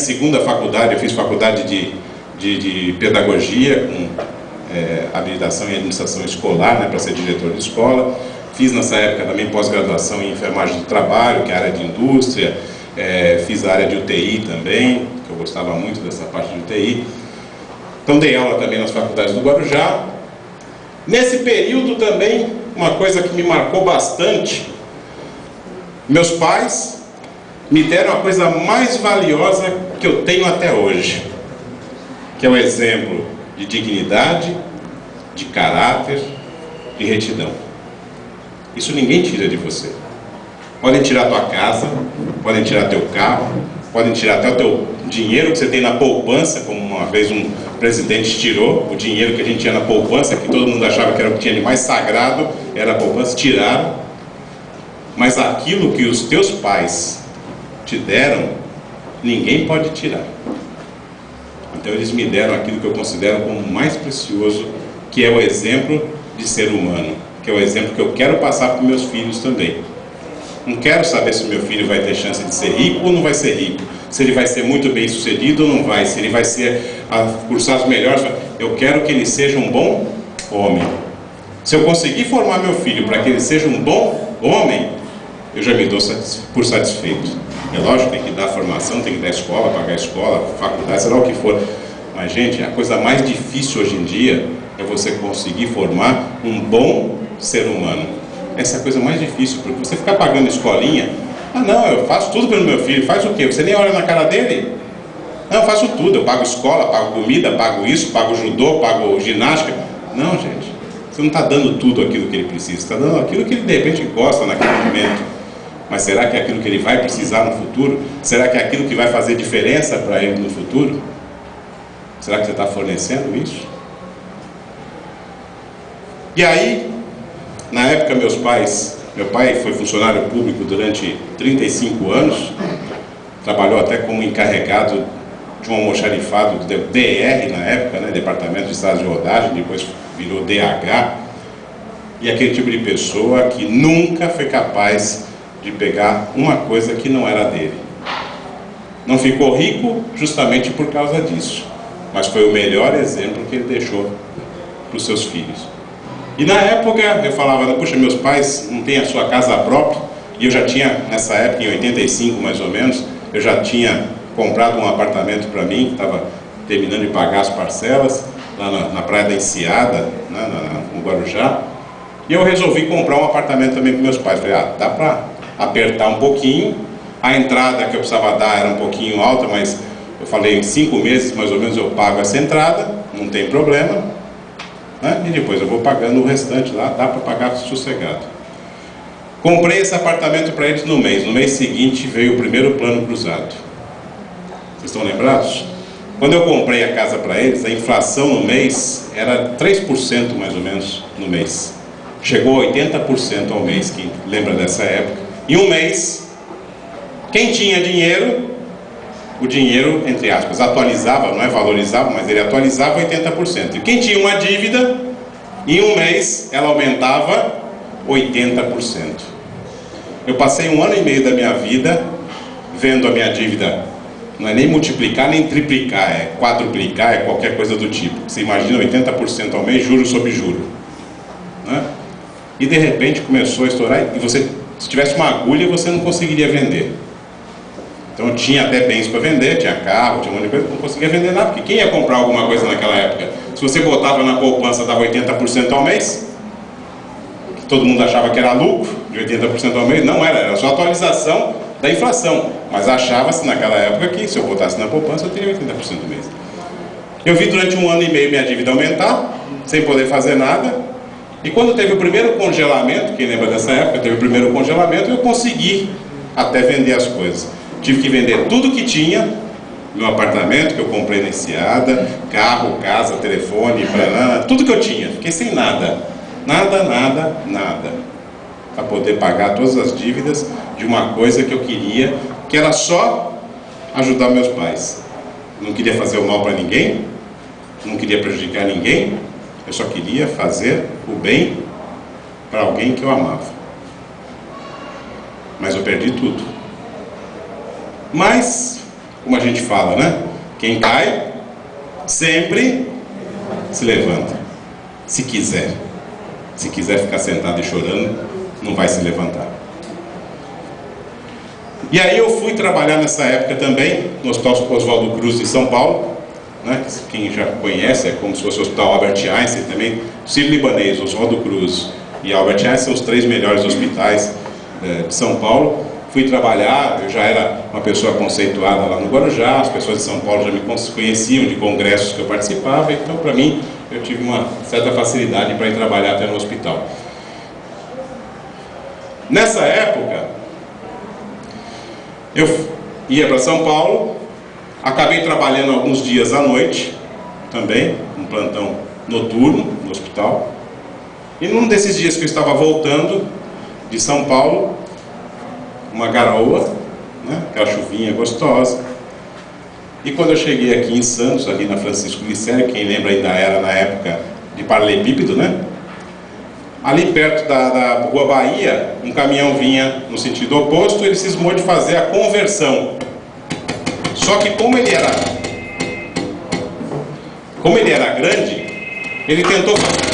segunda faculdade, eu fiz faculdade de pedagogia, com habilitação em administração escolar, né, para ser diretor de escola. Fiz nessa época também pós-graduação em enfermagem do trabalho, que é a área de indústria. Fiz a área de UTI também, que eu gostava muito dessa parte de UTI. Então dei aula também nas faculdades do Guarujá. Nesse período também, uma coisa que me marcou bastante, meus pais me deram a coisa mais valiosa que eu tenho até hoje, que é o exemplo de dignidade, de caráter, de retidão. Isso ninguém tira de você. Podem tirar tua casa, podem tirar teu carro, podem tirar até o teu dinheiro que você tem na poupança, como uma vez um presidente tirou o dinheiro que a gente tinha na poupança, que todo mundo achava que era o que tinha de mais sagrado, era a poupança, tiraram. Mas aquilo que os teus pais te deram, ninguém pode tirar. Então eles me deram aquilo que eu considero como mais precioso, que é o exemplo de ser humano, que é o exemplo que eu quero passar para os meus filhos também. Não quero saber se o meu filho vai ter chance de ser rico ou não vai ser rico, se ele vai ser muito bem sucedido ou não vai, se ele vai cursar os melhores. Eu quero que ele seja um bom homem. Se eu conseguir formar meu filho para que ele seja um bom homem, eu já me dou por satisfeito. É lógico, tem que dar formação, tem que dar escola, pagar escola, faculdade, sei lá o que for. Mas, gente, a coisa mais difícil hoje em dia é você conseguir formar um bom ser humano. Essa é a coisa mais difícil, porque você ficar pagando escolinha, não, eu faço tudo pelo meu filho, faz o quê? Você nem olha na cara dele? Não, eu faço tudo, eu pago escola, pago comida, pago isso, pago judô, pago ginástica. Não, gente, você não está dando tudo aquilo que ele precisa, está dando aquilo que ele de repente gosta naquele momento. Mas será que é aquilo que ele vai precisar no futuro? Será que é aquilo que vai fazer diferença para ele no futuro? Será que você está fornecendo isso? E aí, na época meu pai foi funcionário público durante 35 anos, trabalhou até como encarregado de um almoxarifado do DR na época, né, Departamento de Estradas de Rodagem, depois virou DH, e aquele tipo de pessoa que nunca foi capaz de pegar uma coisa que não era dele. Não ficou rico justamente por causa disso, mas foi o melhor exemplo que ele deixou para os seus filhos. E na época eu falava, puxa, meus pais não têm a sua casa própria, e eu já tinha, nessa época, em 85 mais ou menos, eu já tinha comprado um apartamento para mim, que estava terminando de pagar as parcelas, lá na Praia da Enseada, no Guarujá, e eu resolvi comprar um apartamento também para meus pais. Falei, dá para apertar um pouquinho, a entrada que eu precisava dar era um pouquinho alta, mas eu falei, em 5 meses mais ou menos eu pago essa entrada, não tem problema, né? E depois eu vou pagando o restante lá, dá para pagar sossegado. Comprei esse apartamento para eles no mês seguinte veio o primeiro plano cruzado. Vocês estão lembrados? Quando eu comprei a casa para eles, a inflação no mês era 3% mais ou menos no mês. Chegou a 80% ao mês, quem lembra dessa época. Em um mês, quem tinha dinheiro, o dinheiro, entre aspas, atualizava, não é valorizava, mas ele atualizava 80%. E quem tinha uma dívida, em um mês, ela aumentava 80%. Eu passei 1 ano e meio da minha vida vendo a minha dívida, não é nem multiplicar, nem triplicar, é quadruplicar, é qualquer coisa do tipo. Você imagina 80% ao mês, juro sobre juro, né? E de repente começou a estourar, e você, se tivesse uma agulha, você não conseguiria vender. Então eu tinha até bens para vender, tinha carro, tinha um monte de coisa, não conseguia vender nada, porque quem ia comprar alguma coisa naquela época? Se você botava na poupança, dava 80% ao mês, que todo mundo achava que era lucro, de 80% ao mês, não era só atualização da inflação, mas achava-se naquela época que se eu botasse na poupança, eu teria 80% do mês. Eu vi durante 1 ano e meio minha dívida aumentar, sem poder fazer nada, e quando teve o primeiro congelamento, quem lembra dessa época, teve o primeiro congelamento, eu consegui até vender as coisas. Tive que vender tudo que tinha, meu apartamento que eu comprei na Enseada, carro, casa, telefone, tudo que eu tinha. Fiquei sem nada, nada, para poder pagar todas as dívidas de uma coisa que eu queria, que era só ajudar meus pais. Não queria fazer o mal para ninguém, não queria prejudicar ninguém, eu só queria fazer o bem para alguém que eu amava. Mas eu perdi tudo. Mas, como a gente fala, né? Quem cai, sempre se levanta. Se quiser. Se quiser ficar sentado e chorando, não vai se levantar. E aí eu fui trabalhar nessa época também, no Hospital Oswaldo Cruz de São Paulo, né? Quem já conhece, é como se fosse o Hospital Albert Einstein também, Sírio-Libanês, Oswaldo Cruz e Albert Einstein são os 3 melhores hospitais de São Paulo. Fui trabalhar, eu já era uma pessoa conceituada lá no Guarujá, as pessoas de São Paulo já me conheciam de congressos que eu participava, então para mim eu tive uma certa facilidade para ir trabalhar até no hospital. Nessa época, eu ia para São Paulo, acabei trabalhando alguns dias à noite, também, um plantão noturno no hospital, e num desses dias que eu estava voltando de São Paulo, uma garoa, né, aquela chuvinha gostosa, e quando eu cheguei aqui em Santos, ali na Francisco Glicério, quem lembra ainda era na época de paralelepípedo, né? Ali perto da Rua Bahia, um caminhão vinha no sentido oposto, ele cismou de fazer a conversão. Só que como ele era grande, ele tentou fazer